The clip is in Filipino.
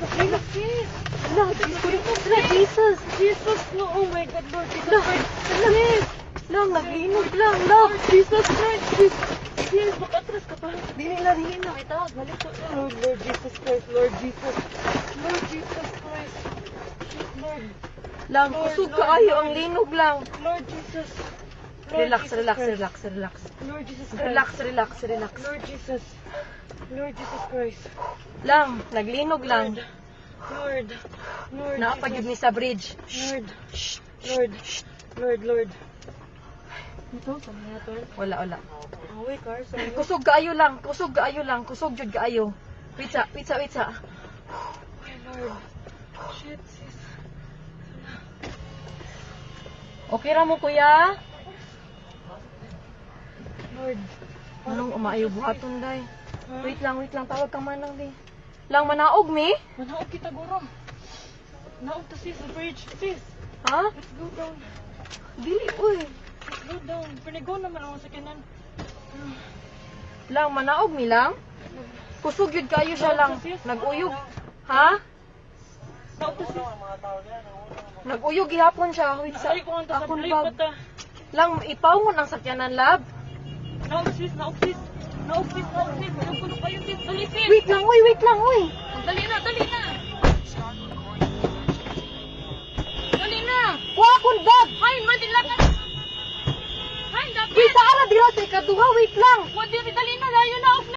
sis. Lang, Jesus. Jesus, no, oh my God, Lord Jesus Christ. Sis. Lang, naglinog lang, lang. Lord Jesus Christ, sis. Sis, makatras ka pa. Dili na. May tawag, balik ko. Lord Jesus Christ, Lord Jesus. Lord Jesus Christ. Shit, Lord. Lang, Lord, kusog Lord, kaayo Lord. ang linog lang. Lord Jesus. Lord Relax, Jesus relax, Christ. relax, relax. Lord Jesus Christ. Relax, relax, relax. Lord Jesus. Lord Jesus Christ. Lang, naglinog lang. Lord. Lord Naapagid ni Jesus. sa bridge. Lord. Lord. Lord, Lord. Ito, saan na ito? Wala. Away, car, saan na? Kusog kaayo lang, kusog jud kaayo. Witsa. Ay, Lord. Shit, sis. Okay ra mo kuya? Lord. Anong umaayo buhaton day? Ha? Wait lang, tawag ka manang di. Lang manaog mi? Manaog kita, guro. Naog to, sis, the bridge. Sis, Ha? let's go down. Dili uy. Let's go down. Panigaw naman ako sa kanan. Lang manaog mi lang. Kusog jud kayo siya lang. Naguyog. Ha? Naog to, sis. Naguyog gihapon siya. Wait sa Ay, kung ang akong tasabli bag. pa ta. Lang ipawngon ang sakyanan lab. Naog, sis. Naog, sis. Naog, sis. Naog, sis. Naog kayo, sis. Dali, sis. Wait lang uy. Dali na, dali na. Dali na. Kuha akong bag. Hay, madilatan. Hay, dapat. Wait, ara dira sa ikaduha. Wait lang. Wadi, dali na. Layo na.